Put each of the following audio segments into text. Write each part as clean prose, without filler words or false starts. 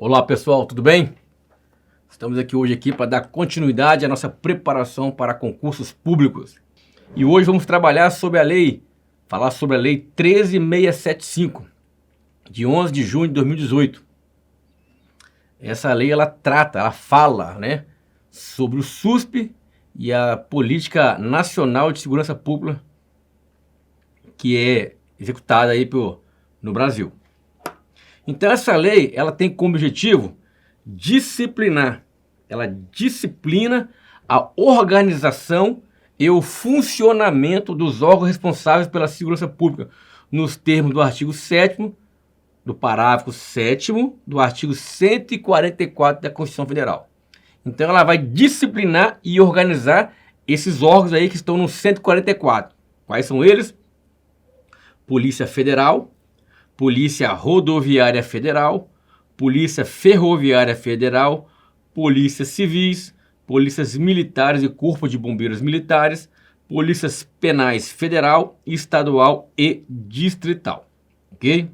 Olá pessoal, tudo bem? Estamos aqui hoje para dar continuidade à nossa preparação para concursos públicos. E hoje vamos trabalhar sobre falar sobre a Lei 13.675, de 11 de junho de 2018. Essa lei ela fala, né, sobre o SUSP e a Política Nacional de Segurança Pública que é executada aí no Brasil. Então essa lei ela tem como objetivo disciplinar, ela disciplina a organização e o funcionamento dos órgãos responsáveis pela segurança pública, nos termos do artigo 7º, do parágrafo 7º do artigo 144 da Constituição Federal. Então ela vai disciplinar e organizar esses órgãos aí que estão no 144. Quais são eles? Polícia Federal, Polícia Rodoviária Federal, Polícia Ferroviária Federal, Polícias Civis, Polícias Militares e Corpo de Bombeiros Militares, Polícias Penais Federal, Estadual e Distrital. Ok?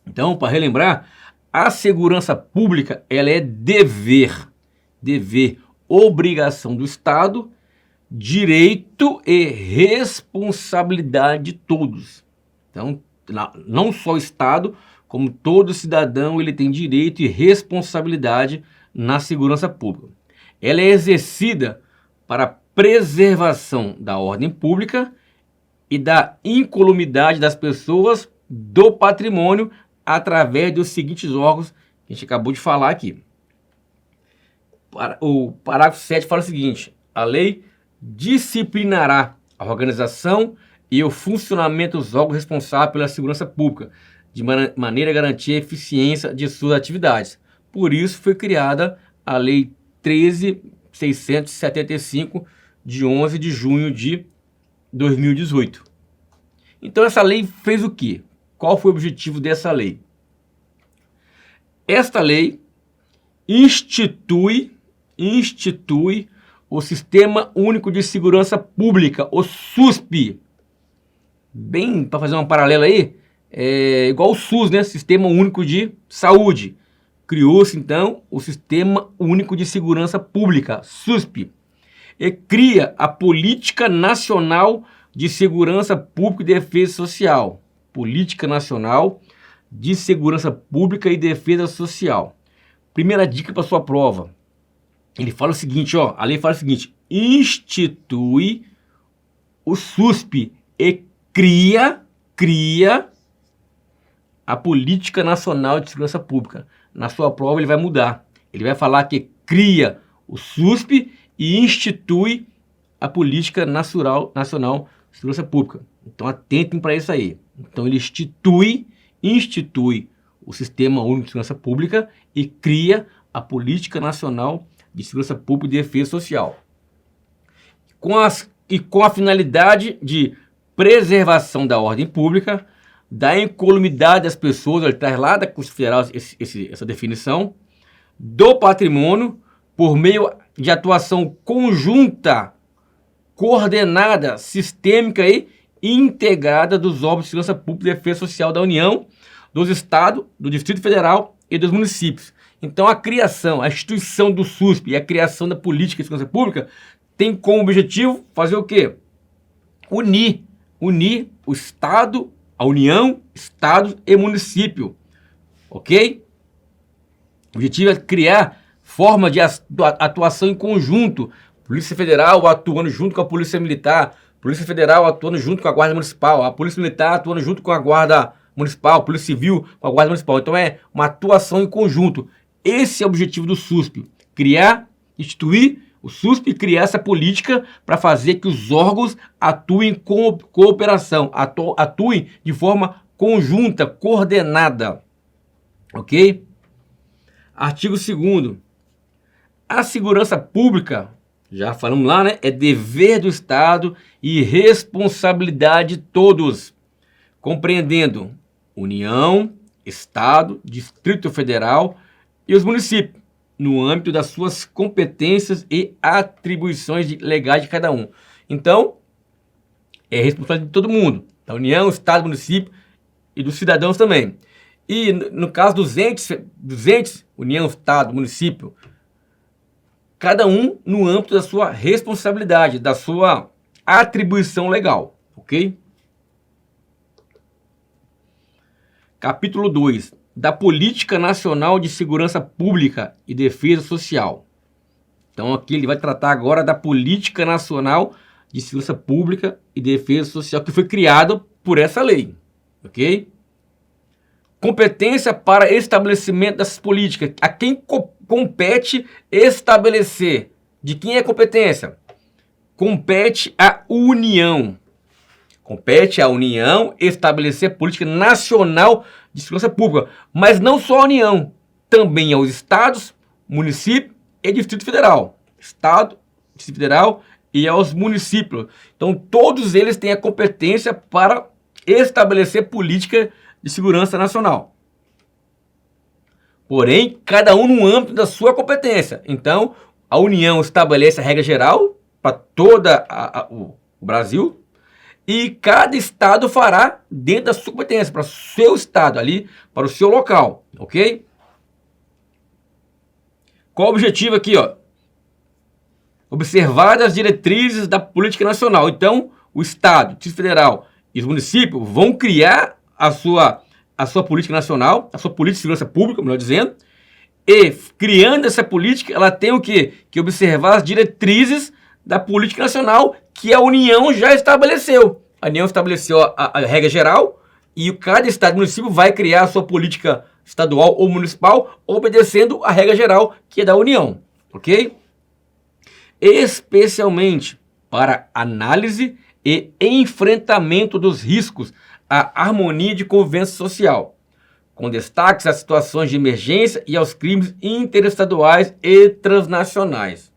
Então, para relembrar, a segurança pública ela é dever, obrigação do Estado, direito e responsabilidade de todos. Então, não só o Estado, como todo cidadão, ele tem direito e responsabilidade na segurança pública. Ela é exercida para a preservação da ordem pública e da incolumidade das pessoas, do patrimônio, através dos seguintes órgãos que a gente acabou de falar aqui. O parágrafo 7 fala o seguinte: a lei disciplinará a organização e o funcionamento dos órgãos responsáveis pela segurança pública, de maneira a garantir a eficiência de suas atividades. Por isso foi criada a Lei 13.675, de 11 de junho de 2018. Então essa lei fez o quê? Qual foi o objetivo dessa lei? Esta lei institui o Sistema Único de Segurança Pública, o SUSP. Bem, para fazer uma paralela aí, é igual o SUS, né? Sistema Único de Saúde. Criou-se, então, o Sistema Único de Segurança Pública, SUSP. E cria a Política Nacional de Segurança Pública e Defesa Social. Política Nacional de Segurança Pública e Defesa Social. Primeira dica para sua prova. Ele fala o seguinte, ó, a lei fala o seguinte: institui o SUSP e cria a Política Nacional de Segurança Pública. Na sua prova ele vai mudar. Ele vai falar que cria o SUSP e institui a Política Nacional de Segurança Pública. Então atentem para isso aí. Então ele institui o Sistema Único de Segurança Pública e cria a Política Nacional de Segurança Pública e Defesa Social. Com a finalidade de preservação da ordem pública, da incolumidade das pessoas, ele traz lá da Constituição Federal essa definição, do patrimônio, por meio de atuação conjunta, coordenada, sistêmica e integrada dos órgãos de segurança pública e defesa social da União, dos Estados, do Distrito Federal e dos municípios. Então a instituição do SUSP e a criação da Política de Segurança Pública tem como objetivo fazer o quê? Unir o Estado, a União, Estados e município, ok? O objetivo é criar forma de atuação em conjunto, Polícia Federal atuando junto com a Polícia Militar, Polícia Federal atuando junto com a Guarda Municipal, a Polícia Militar atuando junto com a Guarda Municipal, a Polícia Civil com a Guarda Municipal. Então é uma atuação em conjunto. Esse é o objetivo do SUSP, instituir o SUSP e criar essa política para fazer que os órgãos atuem com cooperação, atuem de forma conjunta, coordenada. Ok? Artigo 2º. A segurança pública, já falamos lá, né? É dever do Estado e responsabilidade de todos, compreendendo União, Estado, Distrito Federal e os municípios, no âmbito das suas competências e atribuições legais de cada um. Então, é responsabilidade de todo mundo, da União, Estado, município e dos cidadãos também. E no caso dos entes, União, Estado, município, cada um no âmbito da sua responsabilidade, da sua atribuição legal, ok? Capítulo 2, da Política Nacional de Segurança Pública e Defesa Social. Então aqui ele vai tratar agora da Política Nacional de Segurança Pública e Defesa Social, que foi criada por essa lei, ok? Competência para estabelecimento dessas políticas. A quem compete estabelecer? De quem é a competência? Compete à União. Compete à União estabelecer a política nacional de segurança pública. Mas não só a União, também aos estados, municípios e Distrito Federal. Estado, Distrito Federal e aos municípios. Então todos eles têm a competência para estabelecer política de segurança nacional. Porém, cada um no âmbito da sua competência. Então, a União estabelece a regra geral para todo o Brasil e cada estado fará dentro da sua competência, para o seu estado ali, para o seu local, ok? Qual o objetivo aqui, ó? Observar as diretrizes da política nacional. Então, o estado, o Distrito Federal e os municípios vão criar a sua política nacional, a sua política de segurança pública, melhor dizendo, e criando essa política, ela tem o quê? Que observar as diretrizes da política nacional que a União já estabeleceu. A União estabeleceu a regra geral e cada estado e município vai criar a sua política estadual ou municipal, obedecendo a regra geral que é da União, ok? Especialmente para análise e enfrentamento dos riscos à harmonia de convivência social, com destaques às situações de emergência e aos crimes interestaduais e transnacionais.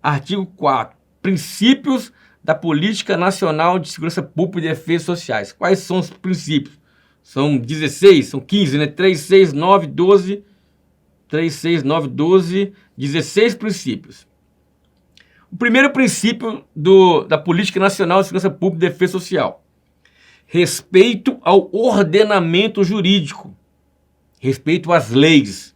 Artigo 4. Princípios da Política Nacional de Segurança Pública e Defesa Sociais. Quais são os princípios? São 16, são 15, né? 3, 6, 9, 12, 3, 6, 9, 12, 16 princípios. O primeiro princípio da Política Nacional de Segurança Pública e Defesa Social. Respeito ao ordenamento jurídico. Respeito às leis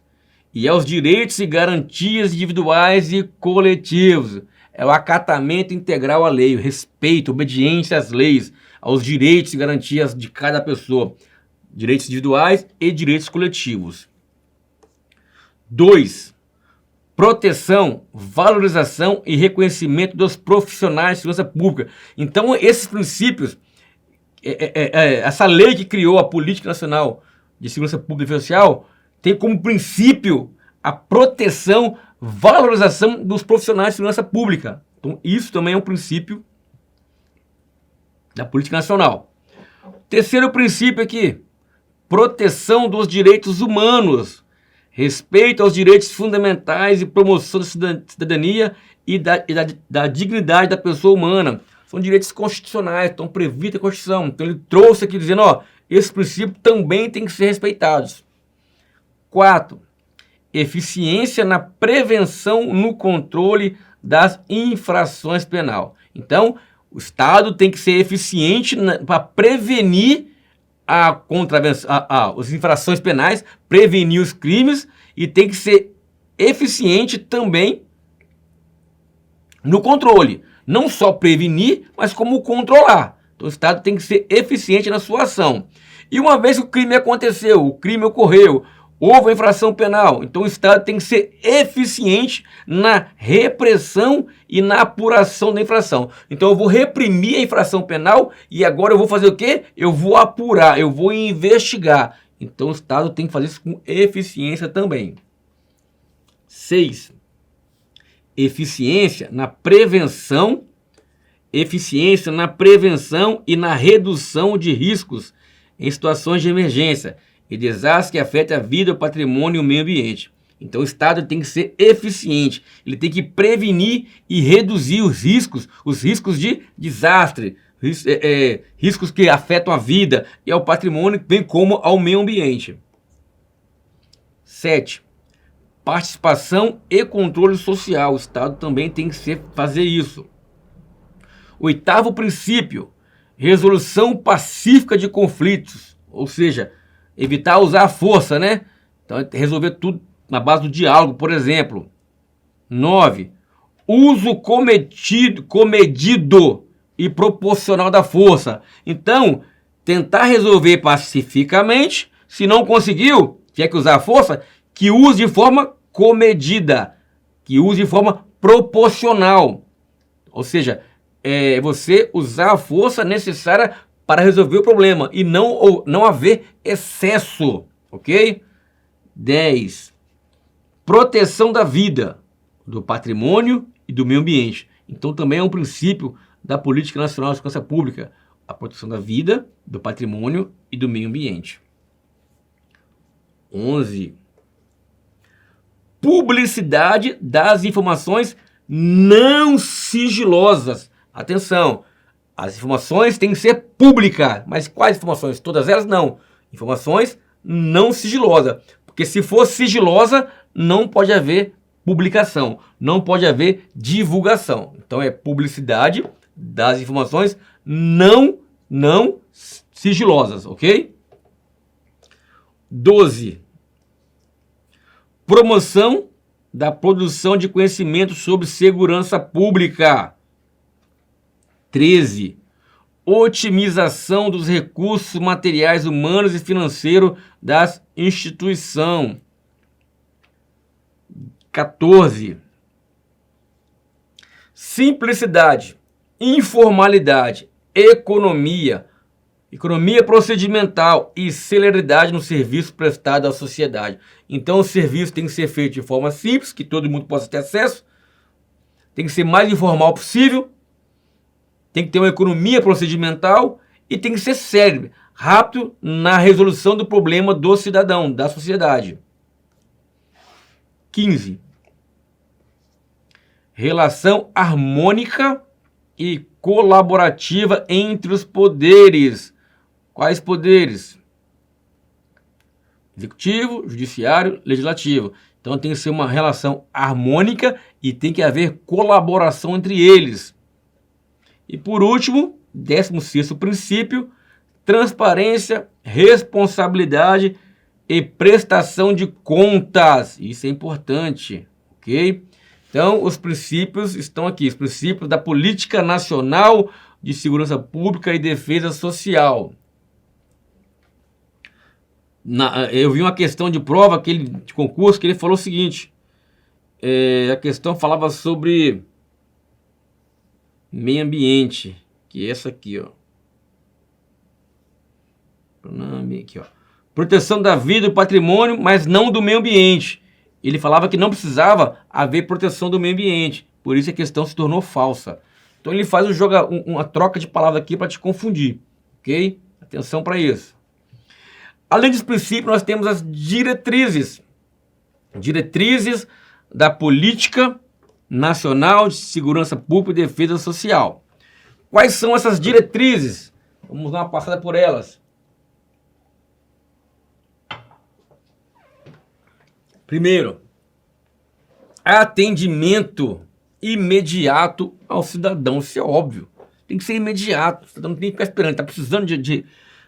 e aos direitos e garantias individuais e coletivos. É o acatamento integral à lei, o respeito, obediência às leis, aos direitos e garantias de cada pessoa. Direitos individuais e direitos coletivos. 2. Proteção, valorização e reconhecimento dos profissionais de segurança pública. Então, esses princípios, essa lei que criou a Política Nacional de Segurança Pública e Defesa Social, tem como princípio a proteção, valorização dos profissionais de segurança pública. Então, isso também é um princípio da Política Nacional. Terceiro princípio aqui, proteção dos direitos humanos. Respeito aos direitos fundamentais e promoção da cidadania e da dignidade da pessoa humana. São direitos constitucionais, estão previstos na Constituição. Então ele trouxe aqui dizendo, ó, esses princípios também têm que ser respeitados. 4. Eficiência na prevenção no controle das infrações penais. Então, o Estado tem que ser eficiente para prevenir as infrações penais, prevenir os crimes e tem que ser eficiente também no controle. Não só prevenir, mas como controlar. Então o Estado tem que ser eficiente na sua ação. E uma vez que o crime aconteceu, o crime ocorreu, houve a infração penal, então o Estado tem que ser eficiente na repressão e na apuração da infração. Então eu vou reprimir a infração penal e agora eu vou fazer o quê? Eu vou apurar, eu vou investigar. Então o Estado tem que fazer isso com eficiência também. 6. Eficiência na prevenção e na redução de riscos em situações de emergência e desastre que afeta a vida, o patrimônio e o meio ambiente. Então o Estado tem que ser eficiente, ele tem que prevenir e reduzir os riscos de desastre, riscos que afetam a vida e ao patrimônio, bem como ao meio ambiente. 7. Participação e controle social, o Estado também tem que fazer isso. 8º princípio, resolução pacífica de conflitos, ou seja, evitar usar a força, né? Então, resolver tudo na base do diálogo, por exemplo. 9. Uso comedido e proporcional da força. Então, tentar resolver pacificamente. Se não conseguiu, tiver que usar a força, que use de forma comedida, que use de forma proporcional. Ou seja, você usar a força necessária para resolver o problema e não haver excesso, ok? 10. Proteção da vida, do patrimônio e do meio ambiente. Então também é um princípio da Política Nacional de Segurança Pública, a proteção da vida, do patrimônio e do meio ambiente. 11. Publicidade das informações não sigilosas. Atenção, as informações têm que ser públicas, mas quais informações? Todas elas não. Informações não sigilosas, porque se for sigilosa, não pode haver publicação, não pode haver divulgação. Então é publicidade das informações não sigilosas, ok? 12. Promoção da produção de conhecimento sobre segurança pública. 13. Otimização dos recursos materiais, humanos e financeiros das instituições. 14. Simplicidade, informalidade, economia procedimental e celeridade no serviço prestado à sociedade. Então o serviço tem que ser feito de forma simples, que todo mundo possa ter acesso, tem que ser mais informal possível, tem que ter uma economia procedimental e tem que ser célere, rápido na resolução do problema do cidadão, da sociedade. 15. Relação harmônica e colaborativa entre os poderes. Quais poderes? Executivo, judiciário, legislativo. Então tem que ser uma relação harmônica e tem que haver colaboração entre eles. E por último, 16º princípio, transparência, responsabilidade e prestação de contas. Isso é importante, ok? Então, os princípios estão aqui, os princípios da Política Nacional de Segurança Pública e Defesa Social. Eu vi uma questão de prova de concurso que ele falou o seguinte, a questão falava sobre meio ambiente, que é essa aqui, ó. Aqui, ó. Proteção da vida e do patrimônio, mas não do meio ambiente. Ele falava que não precisava haver proteção do meio ambiente, por isso a questão se tornou falsa. Então ele faz uma troca de palavras aqui para te confundir, ok? Atenção para isso. Além dos princípios, nós temos as diretrizes. Diretrizes da Política Nacional de Segurança Pública e Defesa Social. Quais são essas diretrizes? Vamos dar uma passada por elas. Primeiro, atendimento imediato ao cidadão. Isso é óbvio. Tem que ser imediato. O cidadão não tem que ficar esperando. Está precisando de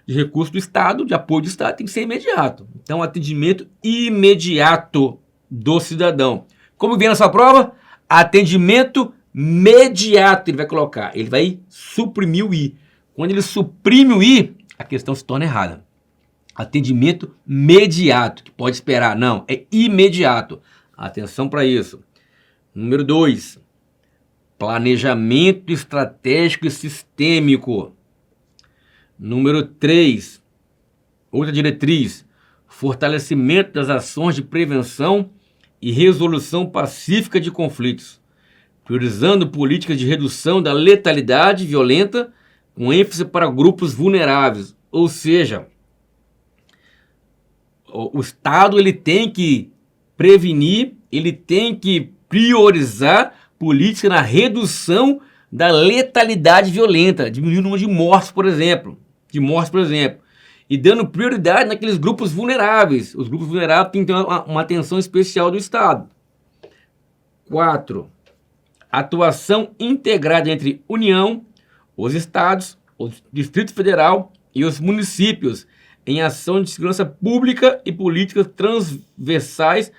recurso do Estado, de apoio do Estado, tem que ser imediato. Então, atendimento imediato do cidadão. Como vem na sua prova? Atendimento imediato. Ele vai colocar. Ele vai suprimir o I. Quando ele suprime o I, a questão se torna errada. Atendimento imediato, que pode esperar. Não, é imediato. Atenção para isso. Número 2. Planejamento estratégico e sistêmico. Número 3. Outra diretriz. Fortalecimento das ações de prevenção e resolução pacífica de conflitos. Priorizando políticas de redução da letalidade violenta com ênfase para grupos vulneráveis. Ou seja, o Estado ele tem que prevenir, ele tem que priorizar política na redução da letalidade violenta, diminuindo o número de mortes, por exemplo. E dando prioridade naqueles grupos vulneráveis. Os grupos vulneráveis têm que ter uma atenção especial do Estado. 4. Atuação integrada entre União, os Estados, o Distrito Federal e os municípios em ação de segurança pública e políticas transversais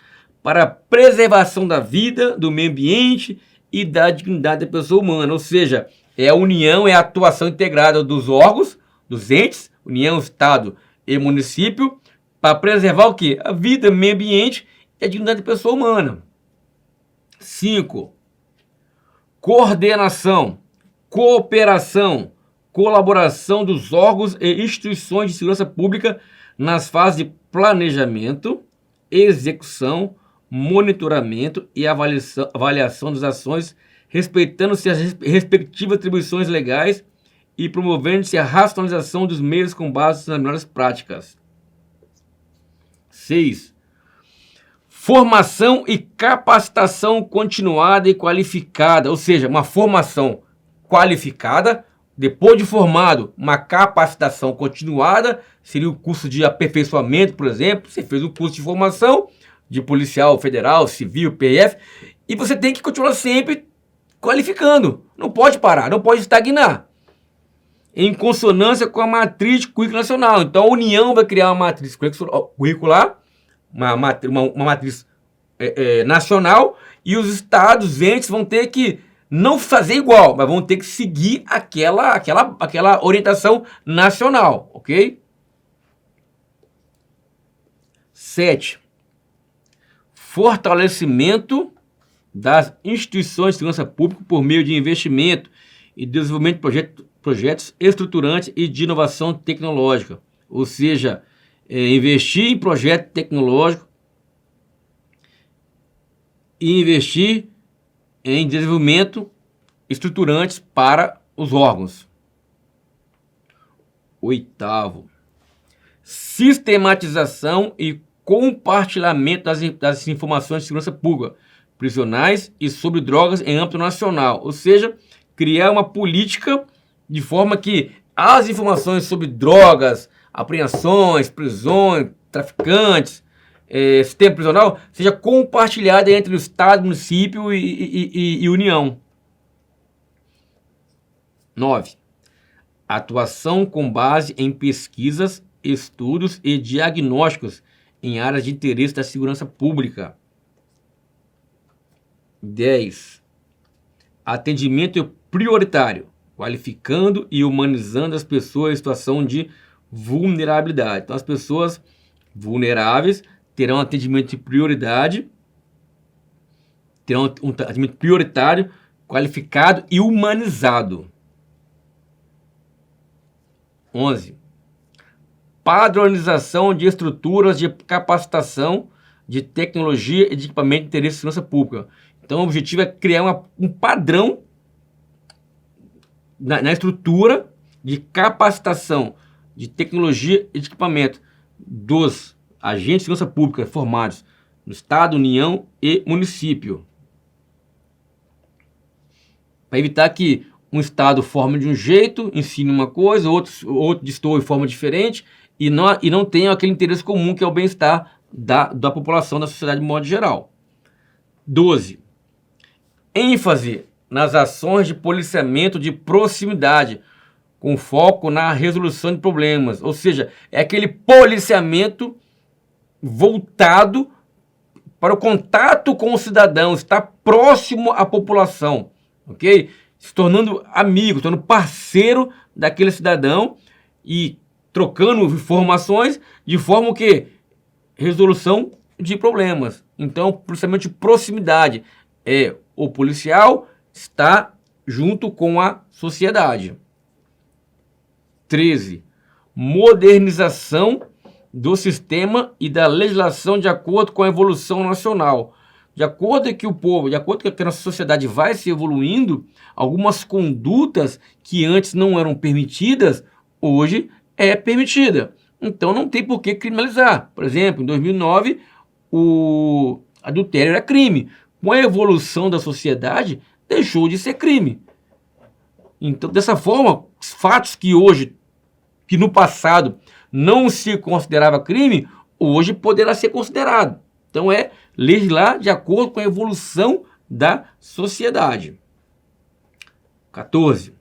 para a preservação da vida, do meio ambiente e da dignidade da pessoa humana. Ou seja, é a união, é a atuação integrada dos órgãos, dos entes, União, Estado e município, para preservar o quê? A vida, o meio ambiente e a dignidade da pessoa humana. 5. Coordenação, cooperação, colaboração dos órgãos e instituições de segurança pública nas fases de planejamento, execução, monitoramento e avaliação das ações, respeitando-se as respectivas atribuições legais e promovendo-se a racionalização dos meios com base nas melhores práticas. 6. Formação e capacitação continuada e qualificada, ou seja, uma formação qualificada, depois de formado, uma capacitação continuada, seria o curso de aperfeiçoamento, por exemplo. Você fez um curso de formação de policial federal, civil, PF, e você tem que continuar sempre qualificando. Não pode parar, não pode estagnar. Em consonância com a matriz curricular nacional. Então a União vai criar uma matriz curricular, uma matriz nacional, e os estados, entes, vão ter que não fazer igual, mas vão ter que seguir aquela orientação nacional, ok? 7. Fortalecimento das instituições de segurança pública por meio de investimento e desenvolvimento de projetos estruturantes e de inovação tecnológica. Ou seja, investir em projeto tecnológico e investir em desenvolvimento estruturantes para os órgãos. 8. Sistematização e compartilhamento das informações de segurança pública, prisionais e sobre drogas em âmbito nacional. Ou seja, criar uma política de forma que as informações sobre drogas, apreensões, prisões, traficantes, sistema prisional, seja compartilhada entre o Estado, município e União. 9. Atuação com base em pesquisas, estudos e diagnósticos em áreas de interesse da segurança pública. 10. Atendimento prioritário, qualificando e humanizando as pessoas em situação de vulnerabilidade. Então, as pessoas vulneráveis terão atendimento de prioridade, terão um atendimento prioritário, qualificado e humanizado. 11. Padronização de estruturas de capacitação, de tecnologia e de equipamento de interesse de segurança pública. Então, o objetivo é criar um padrão na estrutura de capacitação, de tecnologia e de equipamento dos agentes de segurança pública formados no Estado, União e município. Para evitar que um Estado forme de um jeito, ensine uma coisa, outro destoe de forma diferente e não tenha aquele interesse comum que é o bem-estar da população, da sociedade de modo geral. 12. ênfase nas ações de policiamento de proximidade, com foco na resolução de problemas. Ou seja, é aquele policiamento voltado para o contato com o cidadão, estar próximo à população, ok? Se tornando amigo, se tornando parceiro daquele cidadão e trocando informações de forma que resolução de problemas. Então, policiamento de proximidade é o policial está junto com a sociedade. 13. Modernização do sistema e da legislação de acordo com a evolução nacional. De acordo com que o povo, de acordo com que a nossa sociedade vai se evoluindo, algumas condutas que antes não eram permitidas, hoje é permitida. Então não tem por que criminalizar. Por exemplo, em 2009, o adultério era crime. Com a evolução da sociedade, deixou de ser crime. Então, dessa forma, os fatos que no passado não se considerava crime, hoje poderá ser considerado. Então é legislar de acordo com a evolução da sociedade. 14.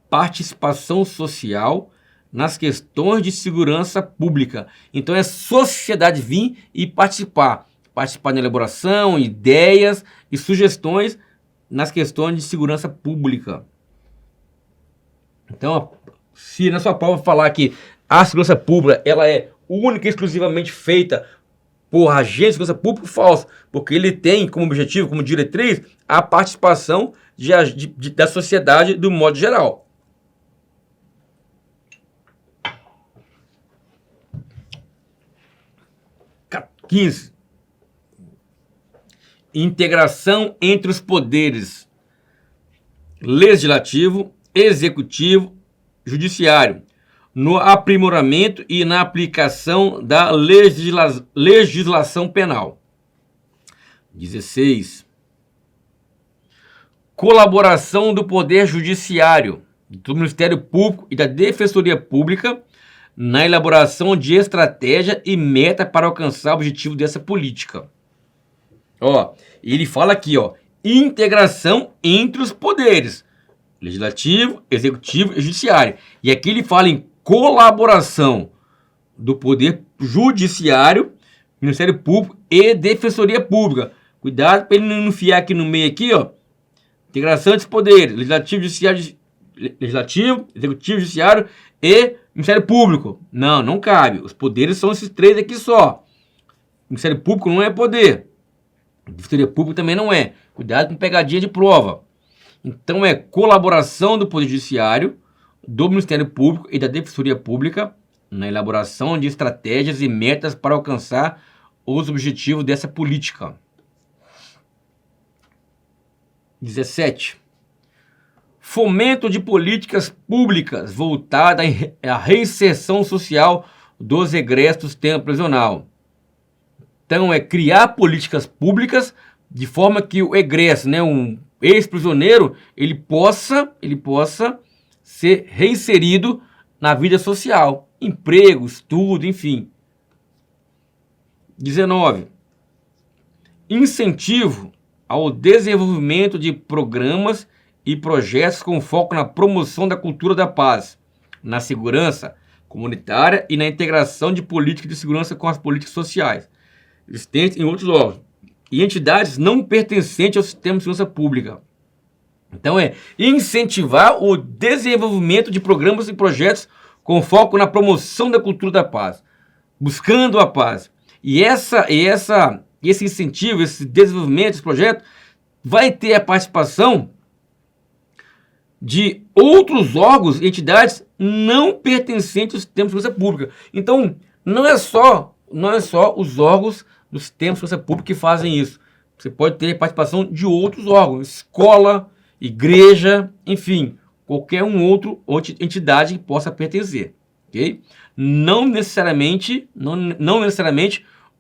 participação social nas questões de segurança pública. Então é sociedade vir e participar na elaboração, ideias e sugestões nas questões de segurança pública. Então, se na sua prova falar que a segurança pública ela é única e exclusivamente feita por agentes de segurança pública, falso, porque ele tem como objetivo, como diretriz, a participação da sociedade do modo geral. (15) Integração entre os poderes legislativo, executivo, judiciário, no aprimoramento e na aplicação da legislação penal. 16. Colaboração do Poder Judiciário, do Ministério Público e da Defensoria Pública na elaboração de estratégia e meta para alcançar o objetivo dessa política. Ele fala aqui, integração entre os poderes legislativo, executivo e judiciário. E aqui ele fala em colaboração do Poder Judiciário, Ministério Público e Defensoria Pública. Cuidado para ele não enfiar aqui no meio aqui, integração entre os poderes legislativo, executivo, judiciário e Ministério Público. Não cabe. Os poderes são esses três aqui só. O Ministério Público não é poder. A Defensoria Pública também não é. Cuidado com pegadinha de prova. Então é colaboração do Poder Judiciário, do Ministério Público e da Defensoria Pública na elaboração de estratégias e metas para alcançar os objetivos dessa política. 17. Fomento de políticas públicas voltada à reinserção social dos egressos do sistema prisional. Então é criar políticas públicas de forma que o egresso, um ex-prisioneiro, ele possa ser reinserido na vida social, emprego, estudo, enfim. 19. Incentivo ao desenvolvimento de programas e projetos com foco na promoção da cultura da paz, na segurança comunitária e na integração de políticas de segurança com as políticas sociais existentes em outros órgãos e entidades não pertencentes ao sistema de segurança pública. Então é incentivar o desenvolvimento de programas e projetos com foco na promoção da cultura da paz, buscando a paz. E esse incentivo, esse desenvolvimento, esse projeto, vai ter a participação de outros órgãos e entidades não pertencentes ao sistema de segurança pública. Então, não é só os órgãos do sistema de segurança pública que fazem isso. Você pode ter participação de outros órgãos, escola, igreja, enfim, qualquer outra entidade que possa pertencer, ok? Não necessariamente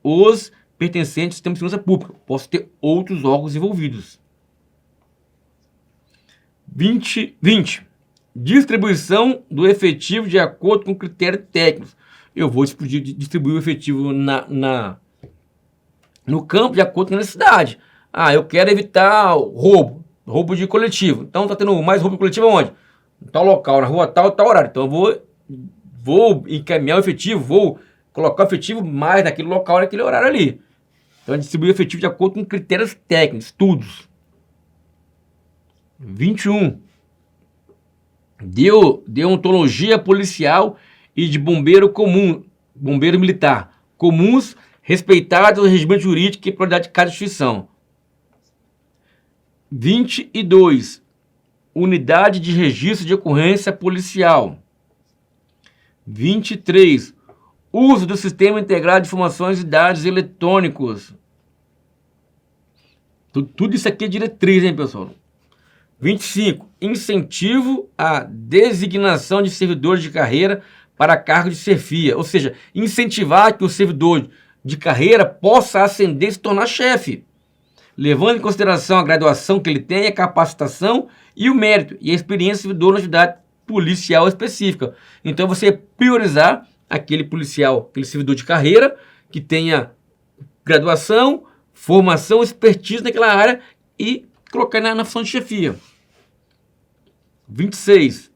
os pertencentes ao sistema de segurança pública. Posso ter outros órgãos envolvidos. 20. Distribuição do efetivo de acordo com critérios técnicos. Eu vou distribuir o efetivo no campo de acordo com a necessidade. Eu quero evitar roubo de coletivo. Então está tendo mais roubo de coletivo aonde? Em tal local, na rua tal horário. Então eu vou encaminhar o efetivo, vou colocar o efetivo mais naquele local, naquele horário ali. Então distribuir o efetivo de acordo com critérios técnicos, estudos. 21. Deontologia policial e de bombeiro militar, comuns, respeitados o regimento jurídico e prioridade de cada instituição. 22. Unidade de registro de ocorrência policial. 23. Uso do Sistema Integrado de Informações e Dados Eletrônicos. Tudo isso aqui é diretriz, hein, pessoal? 25. Incentivo à designação de servidores de carreira para cargo de chefia. Ou seja, incentivar que o servidor de carreira possa ascender e se tornar chefe, levando em consideração a graduação que ele tem, a capacitação e o mérito e a experiência do servidor na atividade policial específica. Então você priorizar aquele policial, aquele servidor de carreira que tenha graduação, formação, expertise naquela área e colocar na função de chefia. 26.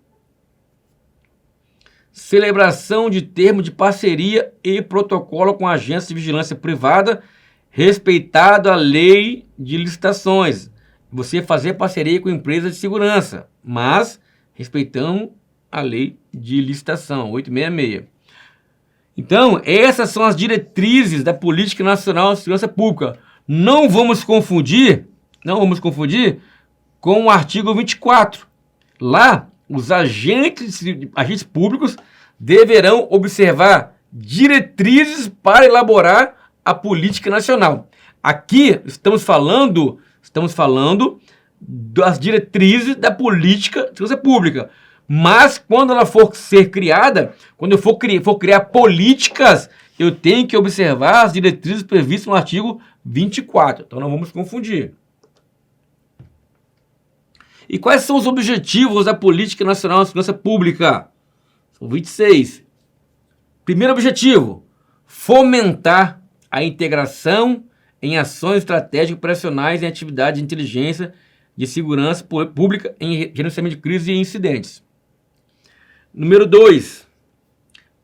celebração de termo de parceria e protocolo com agências de vigilância privada, respeitado a lei de licitações. Você fazer parceria com empresas de segurança, mas respeitando a lei de licitação, 866. Então, essas são as diretrizes da Política Nacional de Segurança Pública. Não vamos confundir com o artigo 24. Lá, os agentes públicos deverão observar diretrizes para elaborar a política nacional. Aqui estamos falando das diretrizes da política de segurança pública. Mas quando ela for ser criada, quando eu for criar políticas, eu tenho que observar as diretrizes previstas no artigo 24. Então não vamos confundir. E quais são os objetivos da Política Nacional de Segurança Pública? São 26. Primeiro objetivo, fomentar a integração em ações estratégicas operacionais em atividades de inteligência de segurança pública em gerenciamento de crises e incidentes. Número 2,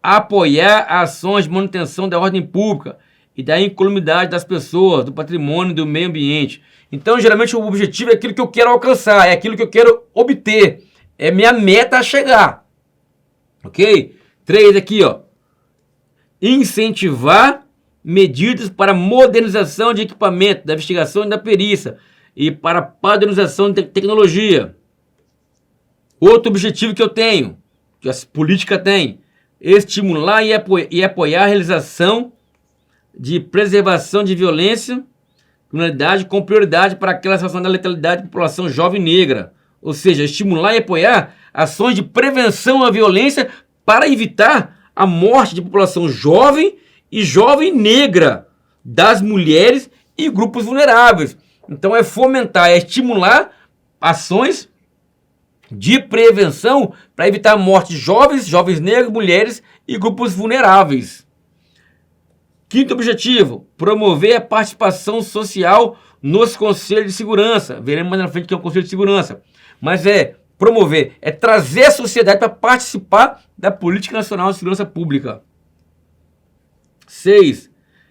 apoiar ações de manutenção da ordem pública e da incolumidade das pessoas, do patrimônio e do meio ambiente. Então, geralmente, o objetivo é aquilo que eu quero alcançar, é aquilo que eu quero obter, é minha meta a chegar. Ok? 3 aqui, ó. Incentivar medidas para modernização de equipamento, da investigação e da perícia e para padronização de tecnologia. Outro objetivo que eu tenho, que a política tem, estimular e apoiar a realização de preservação de violência, criminalidade com prioridade para aquela situação da letalidade da população jovem negra. Ou seja, estimular e apoiar ações de prevenção à violência para evitar a morte de população jovem e jovem negra, das mulheres e grupos vulneráveis. Então é fomentar, é estimular ações de prevenção para evitar a morte de jovens negros, mulheres e grupos vulneráveis. Quinto objetivo, promover a participação social nos conselhos de segurança. Veremos mais na frente que é o conselho de segurança. Mas promover, trazer a sociedade para participar da Política Nacional de Segurança Pública. 6.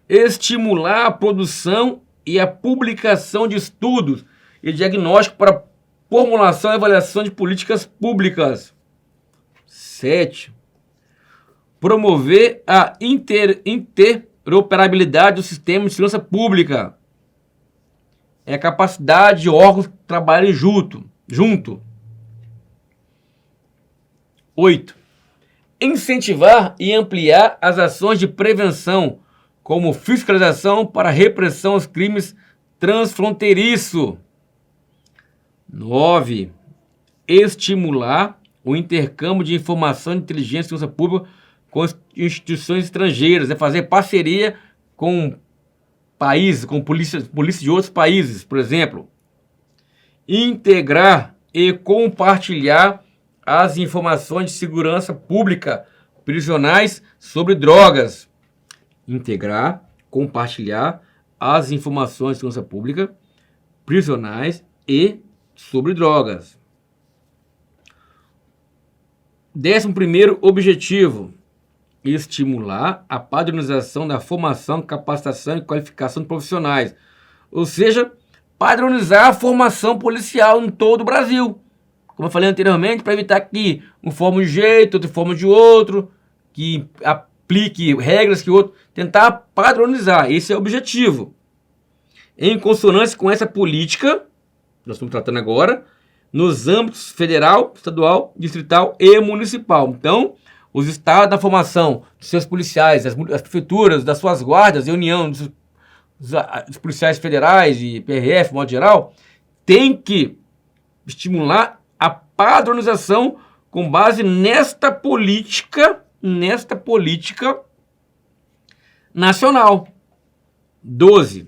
Estimular a produção e a publicação de estudos e diagnóstico para formulação e avaliação de políticas públicas. 7. Promover a interoperabilidade do sistema de segurança pública. É a capacidade de órgãos que trabalhem junto. 8. Incentivar e ampliar as ações de prevenção, como fiscalização para repressão aos crimes transfronteiriços. 9. Estimular o intercâmbio de informação de inteligência e segurança pública com instituições estrangeiras, fazer parceria com países, com polícia de outros países, por exemplo. Integrar e compartilhar as informações de segurança pública prisionais sobre drogas. Integrar, compartilhar as informações de segurança pública prisionais e sobre drogas. 11º objetivo, estimular a padronização da formação, capacitação e qualificação de profissionais. Ou seja, padronizar a formação policial em todo o Brasil. Como eu falei anteriormente, para evitar que um forma de um jeito, outro forma de outro, que aplique regras que o outro, tentar padronizar. Esse é o objetivo. Em consonância com essa política, nós estamos tratando agora, nos âmbitos federal, estadual, distrital e municipal. Então, os estados da formação dos seus policiais, as prefeituras, das suas guardas e união dos policiais federais e PRF, de modo geral, tem que estimular a padronização com base nesta política nacional. 12.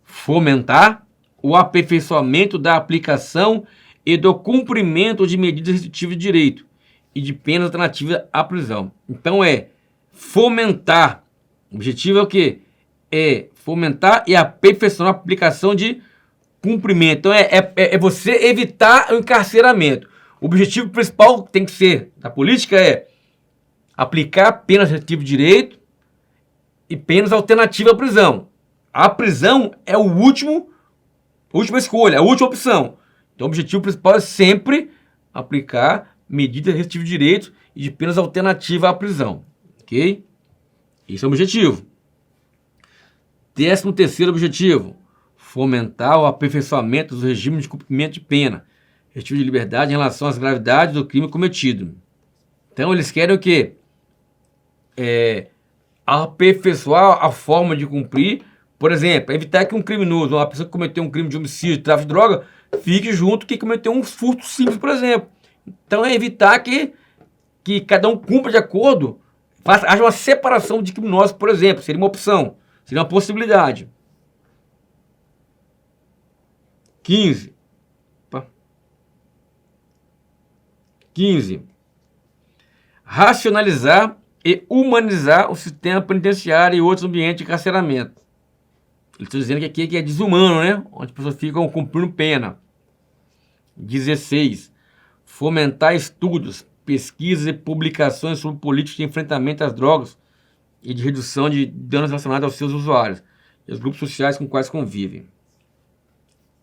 Fomentar o aperfeiçoamento da aplicação e do cumprimento de medidas restritivas de direito e de penas alternativas à prisão. Então fomentar. O objetivo é o quê? É fomentar e aperfeiçoar a aplicação de cumprimento. Então é você evitar o encarceramento. O objetivo principal que tem que ser da política é aplicar penas restritivas de direito e penas alternativas à prisão. A prisão é a última escolha, a última opção. Então o objetivo principal é sempre aplicar medidas restritivas de direito e de penas alternativas à prisão. Ok? Esse é o objetivo. 13º objetivo: fomentar o aperfeiçoamento dos regimes de cumprimento de pena restritivo de liberdade em relação às gravidades do crime cometido. Então eles querem o quê? Aperfeiçoar a forma de cumprir. Por exemplo, evitar que um criminoso, uma pessoa que cometeu um crime de homicídio, de tráfico de droga, fique junto que cometeu um furto simples, por exemplo. Então é evitar que cada um cumpra de acordo, haja uma separação de criminosos, por exemplo. Seria uma opção, seria uma possibilidade. 15. Racionalizar e humanizar o sistema penitenciário e outros ambientes de encarceramento. Eles estão dizendo que aqui é desumano, né? Onde as pessoas ficam cumprindo pena. 16. Fomentar estudos, pesquisas e publicações sobre políticas de enfrentamento às drogas e de redução de danos relacionados aos seus usuários e aos grupos sociais com quais convivem.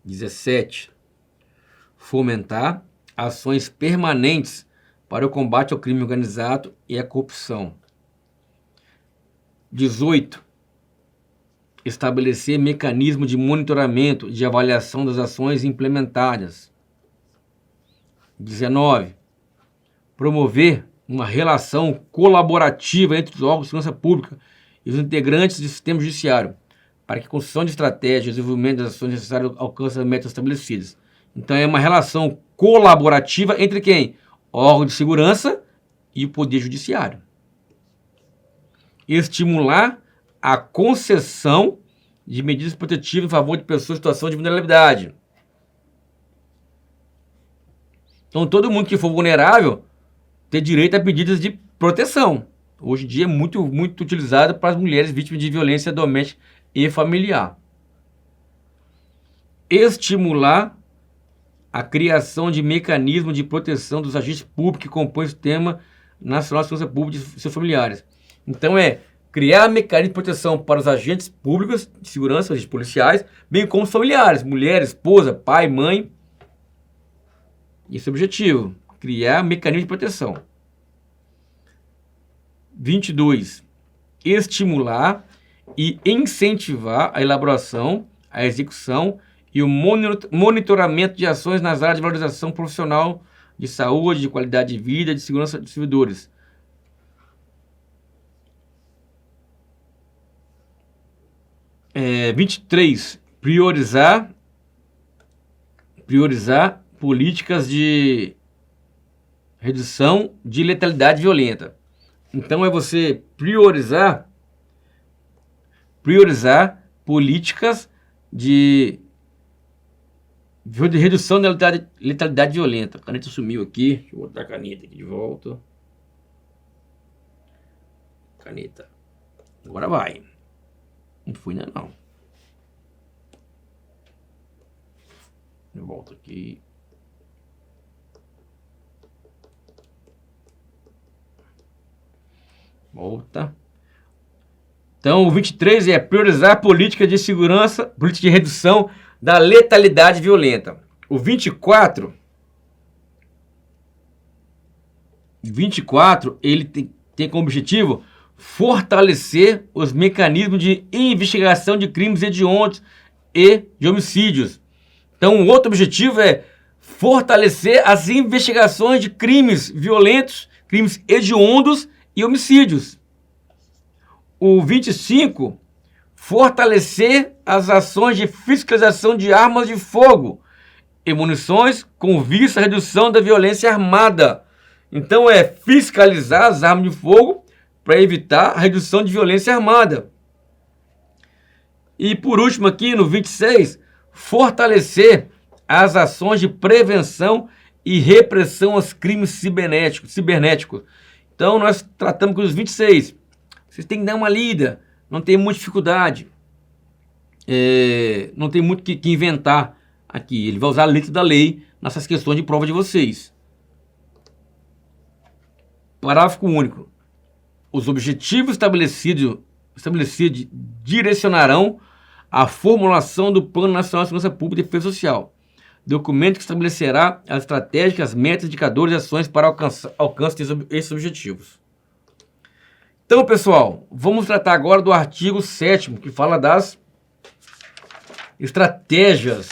17. Fomentar ações permanentes para o combate ao crime organizado e à corrupção. 18. Estabelecer mecanismo de monitoramento e de avaliação das ações implementadas. 19. Promover uma relação colaborativa entre os órgãos de segurança pública e os integrantes do sistema judiciário, para que a construção de estratégias e desenvolvimento das ações necessárias alcance as metas estabelecidas. Então é uma relação colaborativa entre quem? Órgão de segurança e o Poder Judiciário. Estimular a concessão de medidas protetivas em favor de pessoas em situação de vulnerabilidade. Então todo mundo que for vulnerável tem direito a medidas de proteção. Hoje em dia é muito utilizado para as mulheres vítimas de violência doméstica e familiar. Estimular a criação de mecanismos de proteção dos agentes públicos que compõem o Sistema Nacional de Segurança Pública e seus familiares. Então criar mecanismos de proteção para os agentes públicos de segurança, agentes policiais, bem como os familiares, mulher, esposa, pai, mãe. Esse é o objetivo, criar mecanismos de proteção. 22. Estimular e incentivar a elaboração, a execução e o monitoramento de ações nas áreas de valorização profissional, de saúde, de qualidade de vida, de segurança dos servidores. É, 23. Priorizar políticas de redução de letalidade violenta. Então é você priorizar políticas de redução da letalidade violenta. A caneta sumiu aqui. Deixa eu botar a caneta aqui de volta. Caneta. Agora vai. Não fui ainda não. Eu volto aqui. Volta. Então, o 23 é priorizar política de segurança, política de redução da letalidade violenta. O 24, ele tem como objetivo fortalecer os mecanismos de investigação de crimes hediondos e de homicídios. Então, o outro objetivo é fortalecer as investigações de crimes violentos, crimes hediondos e homicídios. O 25, fortalecer as ações de fiscalização de armas de fogo e munições com vista à redução da violência armada. Então é fiscalizar as armas de fogo para evitar a redução de violência armada. E por último aqui no 26, fortalecer as ações de prevenção e repressão aos crimes cibernéticos. Então nós tratamos com os 26. Vocês têm que dar uma lida, não tem muita dificuldade, não tem muito que inventar aqui. Ele vai usar a letra da lei nessas questões de prova de vocês. Parágrafo único. Os objetivos estabelecidos direcionarão a formulação do Plano Nacional de Segurança Pública e Defesa Social, documento que estabelecerá as estratégias, as metas, indicadores e ações para alcance desses objetivos. Então, pessoal, vamos tratar agora do artigo 7º, que fala das estratégias